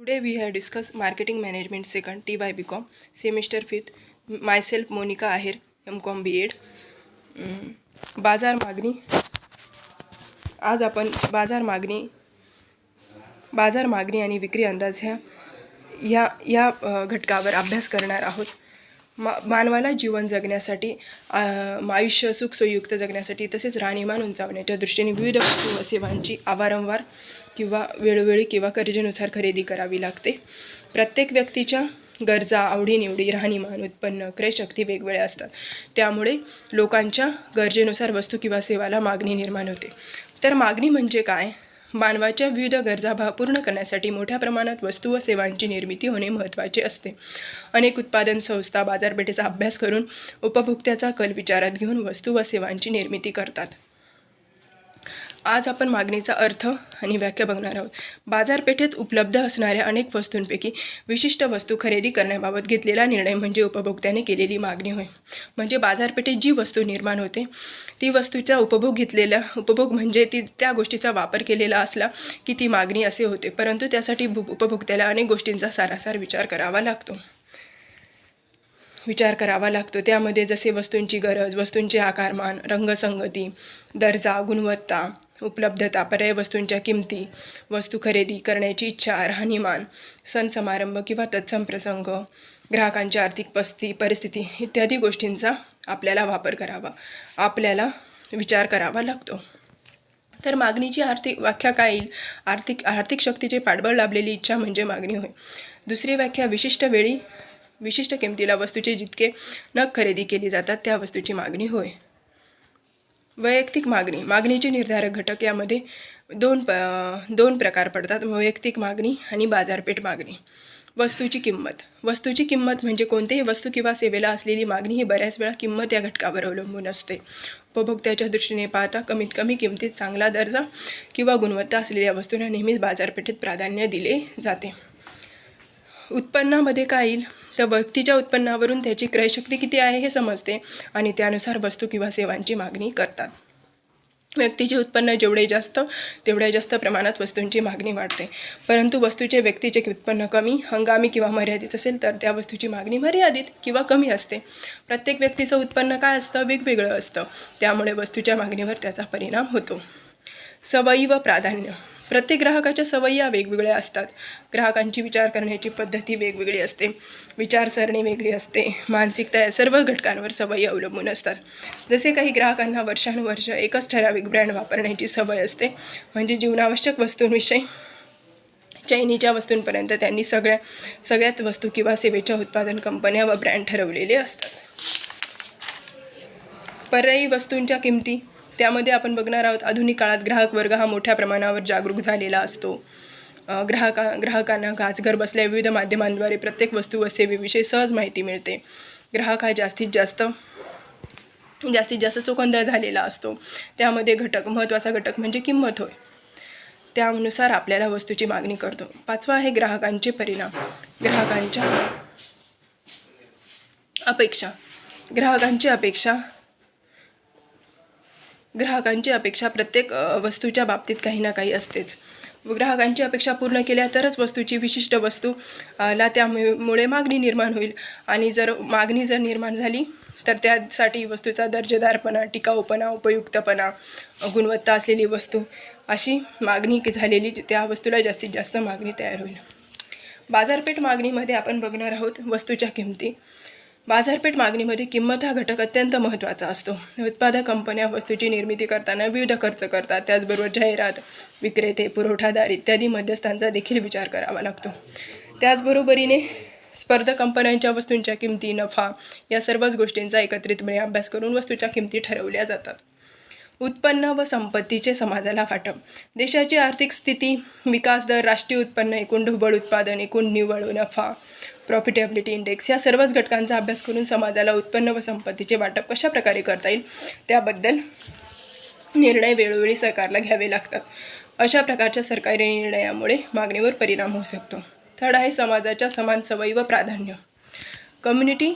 Today we have discussed marketing management second TY BCom semester 5th. Myself Monica Ahir MCom B.Ed. बाजार मागणी. आज आपण बाजार मागणी आणि विक्री अंदाज ह्या घटकावर अभ्यास करणार आहोत. मानवाला जीवन जगण्यासाठी आयुष्य सुखसोयुक्त जगण्यासाठी तसेच राहणीमान उंचावण्याच्या दृष्टीने विविध वस्तू व सेवांची वारंवार किंवा वेळोवेळी किंवा गरजेनुसार खरेदी करावी लागते. प्रत्येक व्यक्तीच्या गरजा, आवडीनिवडी, राहणीमान, उत्पन्न, क्रयशक्ती वेगवेगळ्या असतात. त्यामुळे लोकांच्या गरजेनुसार वस्तू किंवा सेवाला मागणी निर्माण होते. तर मागणी म्हणजे काय? मानवाच्या विविध गरजा पूर्ण करण्यासाठी मोठ्या प्रमाणात वस्तू व सेवांची निर्मिती होणे महत्त्वाचे असते. अनेक उत्पादन संस्था बाजारपेठेचा अभ्यास करून उपभोक्त्याचा कल विचारात घेऊन वस्तू व सेवांची निर्मिती करतात. आज आपण मागणीचा अर्थ आणि व्याख्या बघणार आहोत. बाजारपेठेत उपलब्ध असणाऱ्या अनेक वस्तूंपैकी विशिष्ट वस्तू खरेदी करण्याबाबत घेतलेला निर्णय म्हणजे उपभोक्त्याने केलेली मागणी होय. म्हणजे बाजारपेठेत जी वस्तू निर्माण होते ती वस्तूचा उपभोग म्हणजे त्या गोष्टीचा वापर केलेला असला की ती मागणी असे होते. परंतु त्यासाठी उपभोक्त्याला अनेक गोष्टींचा सारासार विचार करावा लागतो. त्यामध्ये जसे वस्तूंची गरज, वस्तूंचे आकारमान, रंगसंगती, दर्जा, गुणवत्ता, उपलब्धता, पर्याय वस्तूंच्या किमती, वस्तू खरेदी करण्याची इच्छा, राहणीमान, सण समारंभ किंवा तत्सम प्रसंग, ग्राहकांची आर्थिक परिस्थिती इत्यादी गोष्टींचा आपल्याला विचार करावा लागतो. तर मागणीची व्याख्या काय येईल? आर्थिक शक्तीचे पाठबळ लाभलेली इच्छा म्हणजे मागणी होय. दुसरी व्याख्या विशिष्ट किमतीला वस्तूचे जितके नग खरेदी केली जातात त्या वस्तूची मागणी होय. वैयक्तिक मागणीचे निर्धारक घटक यामध्ये दोन प्रकार पडतात: वैयक्तिक मागणी आणि बाजारपेठ मागणी. वस्तूची किंमत म्हणजे कोणत्याही वस्तू किंवा सेवेला असलेली मागणी ही बऱ्याच वेळा किंमत या घटकावर अवलंबून असते. उपभोक्त्याच्या दृष्टीने पाहता कमीत कमी किमतीत चांगला दर्जा किंवा गुणवत्ता असलेल्या वस्तूंना नेहमीच बाजारपेठेत प्राधान्य दिले जाते. उत्पन्नामध्ये काय येईल? तर व्यक्तीच्या उत्पन्नावरून त्याची क्रयशक्ती किती आहे हे समजते आणि त्यानुसार वस्तू किंवा सेवांची मागणी करतात. व्यक्तीचे उत्पन्न तेवढ्या जास्त प्रमाणात वस्तूंची मागणी वाढते. परंतु वस्तूचे व्यक्तीचे उत्पन्न कमी, हंगामी किंवा मर्यादित असेल तर त्या वस्तूची मागणी मर्यादित किंवा कमी असते. प्रत्येक व्यक्तीचं उत्पन्न काय असतं? वेगवेगळं असतं. त्यामुळे वस्तूच्या मागणीवर त्याचा परिणाम होतो. सवयी व प्राधान्य. प्रत्येक ग्राहकाच्या सवयी या वेगवेगळ्या असतात. ग्राहकांची विचार करण्याची पद्धती वेगवेगळी असते, विचारसरणी वेगळी असते, मानसिकता या सर्व घटकांवर सवयी अवलंबून असतात. जसे काही ग्राहकांना वर्षानुवर्ष एकच ठराविक ब्रँड वापरण्याची सवय असते. म्हणजे जीवनावश्यक वस्तूंविषयी चैनीच्या वस्तूंपर्यंत त्यांनी सगळ्यात वस्तू किंवा सेवेच्या उत्पादन कंपन्या व ब्रँड ठरवलेले असतात. पर्यायी वस्तूंच्या किमती. त्यामध्ये आपण बघणार आहोत आधुनिक काळात ग्राहक वर्ग हा मोठ्या प्रमाणावर जागरूक झालेला असतो. ग्राहकांना घर बसल्या विविध माध्यमांद्वारे प्रत्येक वस्तू व सेवेविषयी सहज माहिती मिळते. ग्राहक हा जास्तीत जास्त चोखंदळ झालेला असतो. त्यामध्ये महत्त्वाचा घटक म्हणजे किंमत होय. त्यानुसार आपल्याला वस्तूची मागणी करतो. 5वा आहे ग्राहकांचे परिणाम. ग्राहकांची अपेक्षा प्रत्येक वस्तूच्या बाबतीत काही ना काही असतेच. ग्राहकांची अपेक्षा पूर्ण केल्या तरच वस्तूची विशिष्ट वस्तूला त्यामुळे मागणी निर्माण होईल. आणि मागणी जर निर्माण झाली तर त्यासाठी वस्तूचा दर्जेदारपणा, टिकाऊपणा, उपयुक्तपणा, गुणवत्ता असलेली वस्तू अशी मागणी झालेली त्या वस्तूला जास्तीत जास्त मागणी तयार होईल. बाजारपेठ मागणीमध्ये आपण बघणार आहोत वस्तूच्या किमती. बाजारपेठ मागणीमध्ये किंमत हा घटक अत्यंत महत्त्वाचा असतो. उत्पादक कंपन्या वस्तूची निर्मिती करताना विविध खर्च करतात. त्याचबरोबर जाहिरात, विक्रेते, पुरवठादार इत्यादी मध्यस्थांचा देखील विचार करावा लागतो. त्याचबरोबरीने स्पर्धक कंपन्यांच्या वस्तूंच्या किमती, नफा या सर्वच गोष्टींचा एकत्रितपणे अभ्यास करून वस्तूच्या किमती ठरवल्या जातात. उत्पन्न व संपत्तीचे समाजाला वाटप. देशाची आर्थिक स्थिती, विकास दर, राष्ट्रीय उत्पन्न, एकूण ढोबळ उत्पादन, एकूण निव्वळ नफा, प्रॉफिटेबिलिटी इंडेक्स या सर्वच घटकांचा अभ्यास करून समाजाला उत्पन्न व संपत्तीचे वाटप कशा प्रकारे करता येईल त्याबद्दल निर्णय वेळोवेळी सरकारला घ्यावे लागतात. अशा प्रकारच्या सरकारी निर्णयामुळे मागणीवर परिणाम होऊ शकतो. थर्ड आहे समाजाच्या समान सवयी व प्राधान्य. कम्युनिटी.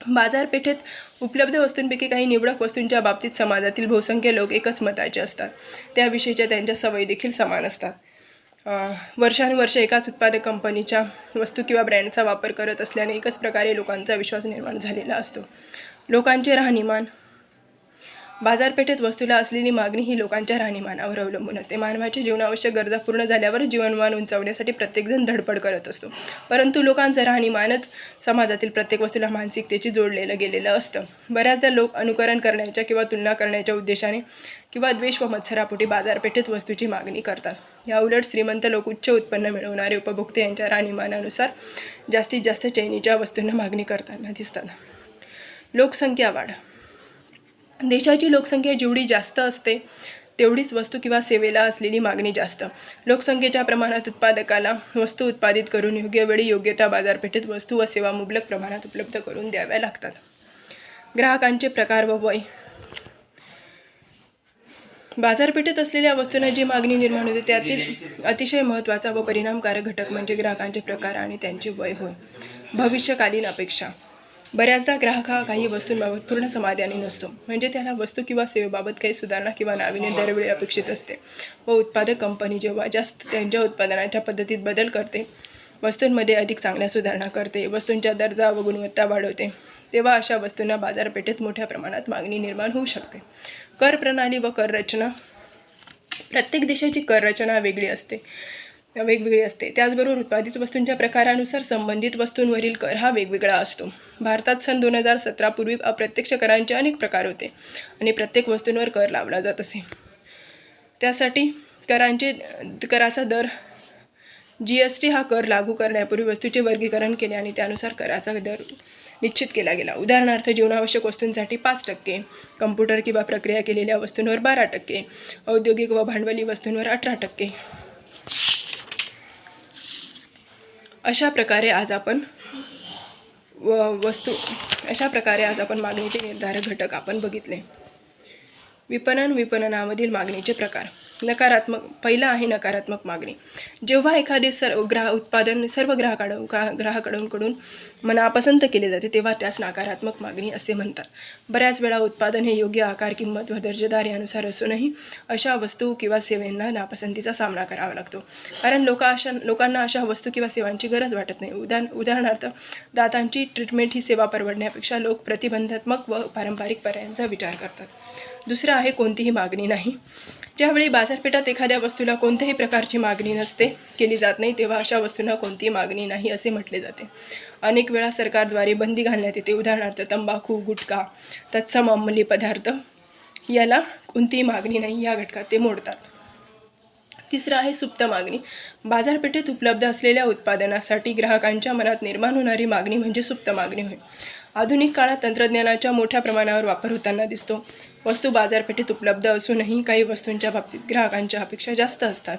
बाजारपेठेत उपलब्ध वस्तूंपैकी काही निवडक वस्तूंच्या बाबतीत समाजातील बहुसंख्य लोक एकच मताचे असतात. त्याविषयीच्या त्यांच्या सवयी देखील समान असतात. वर्षानुवर्ष एकाच उत्पादक कंपनीच्या वस्तू किंवा ब्रँडचा वापर करत असल्याने एकच प्रकारे लोकांचा विश्वास निर्माण झालेला असतो. लोकांचे राहणीमान. बाजारपेठेत वस्तूला असलेली मागणी ही लोकांच्या राहणीमानावर अवलंबून असते. मानवाच्या जीवनावश्यक गरजा पूर्ण झाल्यावर जीवनमान उंचावण्यासाठी प्रत्येकजण धडपड करत असतो, परंतु लोकांचं राहणीमानच समाजातील प्रत्येक वस्तूला मानसिकतेची जोडलेलं गेलेलं असतं. बऱ्याचदा लोक अनुकरण करण्याच्या किंवा तुलना करण्याच्या उद्देशाने किंवा द्वेष व मत्सरापोटी बाजारपेठेत वस्तूची मागणी करतात. या उलट श्रीमंत लोक, उच्च उत्पन्न मिळवणारे उपभोक्ते यांच्या राहणीमानानुसार जास्तीत जास्त चैनीच्या वस्तूंना मागणी करताना दिसतात. लोकसंख्या वाढ. देशाची लोकसंख्या जेवढी जास्त असते तेवढीच वस्तू किंवा सेवेला असलेली मागणी जास्त. लोकसंख्येच्या प्रमाणात उत्पादकाला वस्तू उत्पादित करून योग्य वेळी योग्य त्या बाजारपेठेत वस्तू व सेवा मुबलक प्रमाणात उपलब्ध करून द्याव्या लागतात. ग्राहकांचे प्रकार व वय. बाजारपेठेत असलेल्या वस्तूंना जी मागणी निर्माण होते त्यातील अतिशय महत्त्वाचा व परिणामकारक घटक म्हणजे ग्राहकांचे प्रकार आणि त्यांचे वय होय. भविष्यकालीन अपेक्षा. बऱ्याचदा ग्राहक हा काही वस्तूंबाबत पूर्ण समाधानी नसतो, म्हणजे त्याला वस्तू किंवा सेवेबाबत काही सुधारणा किंवा नाविन्य दरवेळी अपेक्षित असते व उत्पादक कंपनी जेव्हा जास्त त्यांच्या उत्पादनाच्या पद्धतीत बदल करते, वस्तूंमध्ये अधिक चांगल्या सुधारणा करते, वस्तूंच्या दर्जा व गुणवत्ता वाढवते, तेव्हा अशा वस्तूंना बाजारपेठेत मोठ्या प्रमाणात मागणी निर्माण होऊ शकते. कर प्रणाली व कर रचना. प्रत्येक देशाची कर रचना वेगवेगळी असते. त्याचबरोबर उत्पादित वस्तूंच्या प्रकारानुसार संबंधित वस्तूंवरील कर हा वेगवेगळा असतो. भारतात सन 2017 पूर्वी अप्रत्यक्ष करांचे अनेक प्रकार होते आणि प्रत्येक वस्तूंवर कर लावला जात असे. त्यासाठी कराचा दर GST हा कर लागू करण्यापूर्वी वस्तूचे वर्गीकरण केले आणि त्यानुसार कराचा दर निश्चित केला गेला. उदाहरणार्थ जीवनावश्यक वस्तूंसाठी 5%, कम्प्युटर किंवा प्रक्रिया केलेल्या वस्तूंवर 12%, औद्योगिक व भांडवली वस्तूंवर 18%. अशा प्रकारे आज आपण मागणीचे निर्धारक घटक आपण बघितले. विपणनामधील मागणीचे प्रकार. पहिला आहे नकारात्मक मागणी. जेव्हा एखादे उत्पादन सर्व ग्राहकांकडून मनापसंत केले जाते तेव्हा त्यास नकारात्मक मागणी असे म्हणतात. बऱ्याच वेळा उत्पादन हे योग्य आकार, किंमत व दर्जेदार यानुसार असूनही अशा वस्तू किंवा सेवांना नापसंतीचा सामना करावा लागतो, कारण लोकांना अशा वस्तू किंवा सेवांची गरज वाटत नाही. उदाहरणार्थ दातांची ट्रीटमेंट ही सेवा परवडण्यापेक्षा लोक प्रतिबंधात्मक व पारंपरिक पर्यायांचा विचार करतात. दुसरं आहे कोणतीही मागणी नाही. ज्यावेळी बाजारपेठात एखाद्या वस्तूला कोणत्याही प्रकारची मागणी केली जात नाही तेव्हा अशा वस्तूंना कोणतीही मागणी नाही असे म्हटले जाते. अनेक वेळा सरकारद्वारे बंदी घालण्यात येते. उदाहरणार्थ तंबाखू, गुटखा, तत्सम अंमली पदार्थ याला कोणतीही मागणी नाही या घटकात ते मोडतात. तिसरं आहे सुप्त मागणी. बाजारपेठेत उपलब्ध असलेल्या उत्पादनासाठी ग्राहकांच्या मनात निर्माण होणारी मागणी म्हणजे सुप्त मागणी होय. आधुनिक काळात तंत्रज्ञानाच्या मोठ्या प्रमाणावर वापर होताना दिसतो. वस्तू बाजारपेठेत उपलब्ध असूनही काही वस्तूंच्या बाबतीत ग्राहकांच्या अपेक्षा जास्त असतात.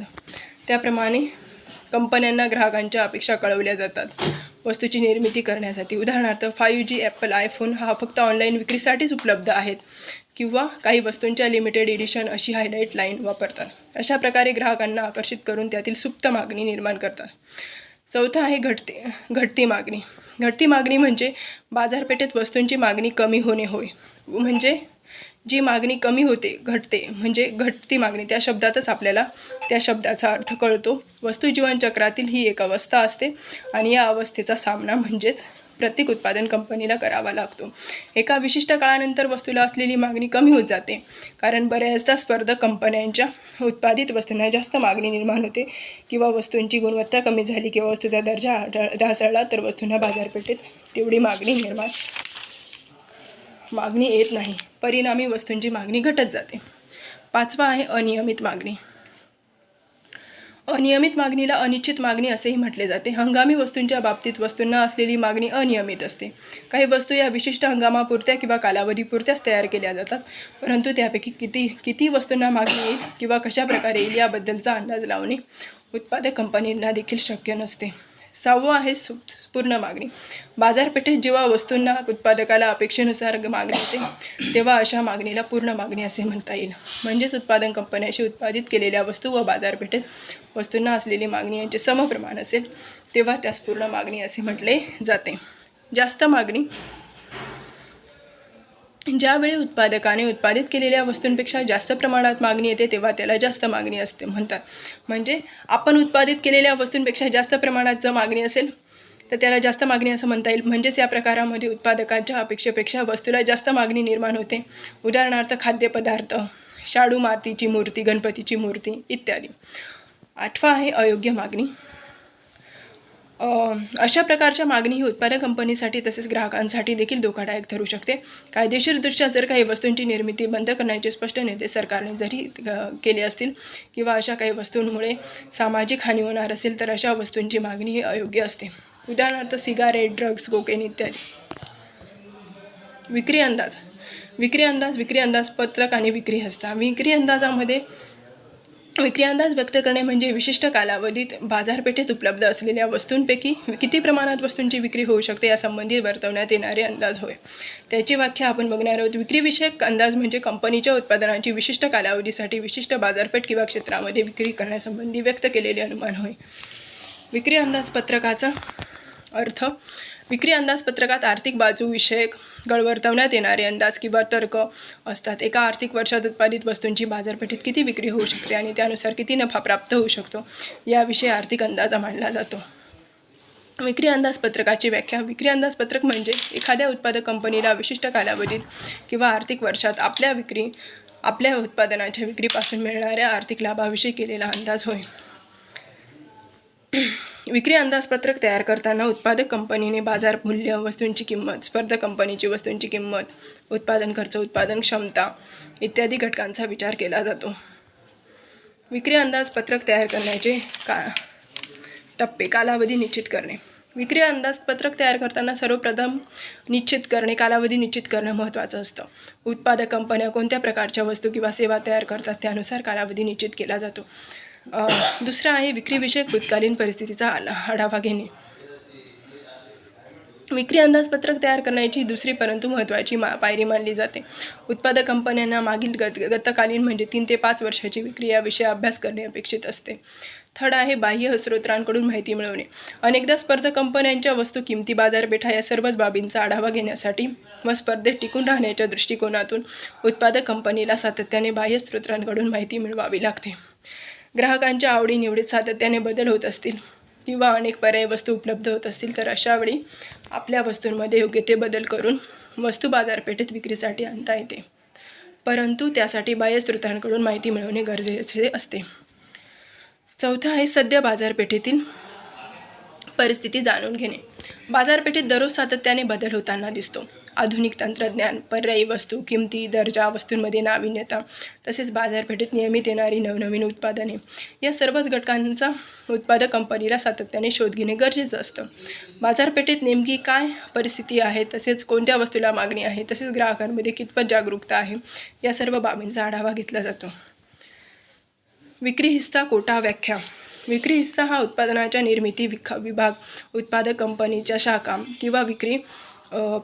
त्याप्रमाणे कंपन्यांना ग्राहकांच्या अपेक्षा कळवल्या जातात वस्तूची निर्मिती करण्यासाठी. उदाहरणार्थ 5G ॲपल आयफोन हा फक्त ऑनलाईन विक्रीसाठीच उपलब्ध आहेत किंवा काही वस्तूंच्या लिमिटेड एडिशन अशी हायलाईट लाईन वापरतात. अशा प्रकारे ग्राहकांना आकर्षित करून त्यातील सुप्त मागणी निर्माण करतात. चौथं आहे घटती मागणी. घटती मागणी म्हणजे बाजारपेठेत वस्तूंची मागणी कमी होणे होय. म्हणजे जी मागणी कमी होते, घटते म्हणजे घटती मागणी. त्या शब्दातच आपल्याला त्या शब्दाचा अर्थ कळतो. वस्तू जीवनचक्रातील ही एक अवस्था असते आणि या अवस्थेचा सामना म्हणजेच प्रत्येक उत्पादन कंपनीला करावा लागतो. एका विशिष्ट काळानंतर वस्तूला असलेली मागणी कमी होत जाते, कारण बऱ्याचदा स्पर्धक कंपन्यांच्या उत्पादित वस्तूंना जास्त मागणी निर्माण होते किंवा वस्तूंची गुणवत्ता कमी झाली किंवा वस्तूचा दर्जा ढासळला तर वस्तूंना बाजारपेठेत तेवढी मागणी येत नाही. परिणामी वस्तूंची मागणी घटत जाते. पाचवा आहे अनियमित मागणी. अनियमित मागणीला अनिश्चित मागणी असेही म्हटले जाते. हंगामी वस्तूंच्या बाबतीत वस्तूंना असलेली मागणी अनियमित असते. काही वस्तू या विशिष्ट हंगामापुरत्या किंवा कालावधीपुरत्याच तयार केल्या जातात, परंतु त्यापैकी किती वस्तूंना मागणी येईल किंवा कशा प्रकारे येईल याबद्दलचा अंदाज लावणे उत्पादक कंपनींना देखील शक्य नसते. सहावं आहे पूर्ण मागणी. बाजारपेठेत जेव्हा वस्तूंना उत्पादकाला अपेक्षेनुसार मागणी येते तेव्हा अशा मागणीला पूर्ण मागणी असे म्हणता येईल. म्हणजेच उत्पादन कंपन्याशी उत्पादित केलेल्या वस्तू व बाजारपेठेत वस्तूंना असलेली मागणी यांचे समप्रमाण असेल तेव्हा त्यास पूर्ण मागणी असे म्हटले जाते. जास्त मागणी ज्यावेळी उत्पादकाने उत्पादित केलेल्या वस्तूंपेक्षा जास्त प्रमाणात मागणी येते तेव्हा त्याला जास्त मागणी असते म्हणतात. म्हणजे आपण उत्पादित केलेल्या वस्तूंपेक्षा जास्त प्रमाणात जर मागणी असेल तर त्याला जास्त मागणी असं म्हणता येईल. म्हणजेच या प्रकारामध्ये उत्पादकांच्या अपेक्षेपेक्षा वस्तूला जास्त मागणी निर्माण होते. उदाहरणार्थ खाद्यपदार्थ, शाडू मातीची मूर्ती, गणपतीची मूर्ती इत्यादी. 8 आहे अयोग्य मागणी. अशा प्रकारच्या मागणी ही उत्पादक कंपनीसाठी तसेच ग्राहकांसाठी देखील धोकादायक ठरू शकते. कायदेशीरदृष्ट्या जर काही वस्तूंची निर्मिती बंद करण्याचे स्पष्ट निर्देश सरकारने जरी केले असतील किंवा अशा काही वस्तूंमुळे सामाजिक हानी होणार असेल तर अशा वस्तूंची मागणी ही अयोग्य असते. उदाहरणार्थ सिगारेट, ड्रग्स, कोकेन इत्यादी. विक्री अंदाज. विक्री अंदाजपत्रक आणि विक्री हस्ता. विक्री अंदाज व्यक्त करणे म्हणजे विशिष्ट कालावधीत बाजारपेठेत उपलब्ध असलेल्या वस्तूंपैकी किती प्रमाणात वस्तूंची विक्री होऊ शकते यासंबंधी वर्तवण्यात येणारे अंदाज होय. त्याची व्याख्या आपण बघणार आहोत. विक्रीविषयक अंदाज म्हणजे कंपनीच्या उत्पादनांची विशिष्ट कालावधीसाठी विशिष्ट बाजारपेठ किंवा क्षेत्रामध्ये विक्री करण्यासंबंधी व्यक्त केलेले अनुमान होय. विक्री अंदाजपत्रकाचा अर्थ. विक्री अंदाजपत्रकात आर्थिक बाजूविषयक वर्तवण्यात येणारे अंदाज किंवा तर्क असतात. एका आर्थिक वर्षात उत्पादित वस्तूंची बाजारपेठेत किती विक्री होऊ शकते आणि त्यानुसार किती नफा प्राप्त होऊ शकतो याविषयी आर्थिक अंदाज मांडला जातो. विक्री अंदाजपत्रकाची व्याख्या. विक्री अंदाजपत्रक म्हणजे एखाद्या उत्पादक कंपनीला विशिष्ट कालावधीत किंवा आर्थिक वर्षात आपल्या उत्पादनाच्या विक्रीपासून मिळणाऱ्या आर्थिक लाभाविषयी केलेला अंदाज होय. विक्री अंदाजपत्रक तयार करताना उत्पादक कंपनीने बाजार मूल्य, वस्तूंची किंमत, स्पर्धक कंपनीची वस्तूंची किंमत, उत्पादन खर्च, उत्पादन क्षमता इत्यादी घटकांचा विचार केला जातो. विक्री अंदाजपत्रक तयार करण्याचे टप्पे. कालावधी निश्चित करणे. विक्री अंदाजपत्रक तयार करताना सर्वप्रथम कालावधी निश्चित करणं महत्त्वाचं असतं. उत्पादक कंपन्या कोणत्या प्रकारच्या वस्तू किंवा सेवा तयार करतात त्यानुसार कालावधी निश्चित केला जातो. दुसरा आहे विक्रीविषयक भूतकालीन परिस्थितीचा आढावा घेणे. विक्री अंदाजपत्रक तयार करण्याची दुसरी परंतु महत्त्वाची पायरी मानली जाते. उत्पादक कंपन्यांना मागील गतकालीन म्हणजे 3 ते 5 वर्षाची विक्री याविषयी अभ्यास करणे अपेक्षित असते. थर्ड आहे बाह्य स्रोतांकडून माहिती मिळवणे. अनेकदा स्पर्धक कंपन्यांच्या वस्तू, किमती, बाजारपेठा या सर्वच बाबींचा आढावा घेण्यासाठी व स्पर्धेत टिकून राहण्याच्या दृष्टिकोनातून उत्पादक कंपनीला सातत्याने बाह्य स्रोतांकडून माहिती मिळवावी लागते. ग्राहकांच्या आवडीनिवडीत सातत्याने बदल होत असतील किंवा अनेक पर्यायी वस्तू उपलब्ध होत असतील तर अशावेळी आपल्या वस्तूंमध्ये योग्य ते बदल करून वस्तू बाजारपेठेत विक्रीसाठी आणता येते. परंतु त्यासाठी बाह्य स्रोतांकडून माहिती मिळवणे गरजेचे असते. चौथा आहे सध्या बाजारपेठेतील परिस्थिती जाणून घेणे. बाजारपेठेत दररोज सातत्याने बदल होताना दिसतो. आधुनिक तंत्रज्ञान, पर्यायी वस्तू, किमती, दर्जा, वस्तूंमध्ये नाविन्यता तसेच बाजारपेठेत नियमित येणारी नवनवीन उत्पादने या सर्वच घटकांचा उत्पादक कंपनीला सातत्याने शोध घेणे गरजेचं असतं. बाजारपेठेत नेमकी काय परिस्थिती आहे, तसेच कोणत्या वस्तूला मागणी आहे, तसेच ग्राहकांमध्ये कितपत जागरूकता आहे या सर्व बाबींचा आढावा घेतला जातो. विक्री हिस्सा कोटा व्याख्या. विक्री हिस्सा हा उत्पादनाच्या निर्मिती विभाग, उत्पादक कंपनीच्या शाखा किंवा विक्री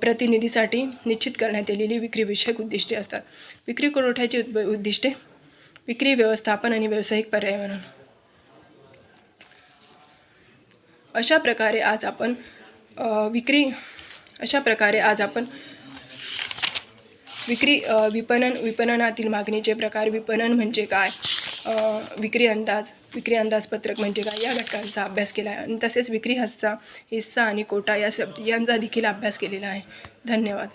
प्रतिनिधीसाठी निश्चित करण्यात आलेली विक्रीविषयक उद्दिष्टे असतात. विक्री पुरवठ्याची उद्दिष्टे. विक्री व्यवस्थापन आणि व्यावसायिक पर्यावरण. अशा प्रकारे आज आपण विपणनातील मागणीचे प्रकार, विपणन म्हणजे काय, विक्री अंदाजपत्रक म्हणजे काय या घटकांचा अभ्यास केला आहे आणि तसेच विक्री हिस्सा आणि कोटा यांचा देखील अभ्यास केलेला आहे. धन्यवाद.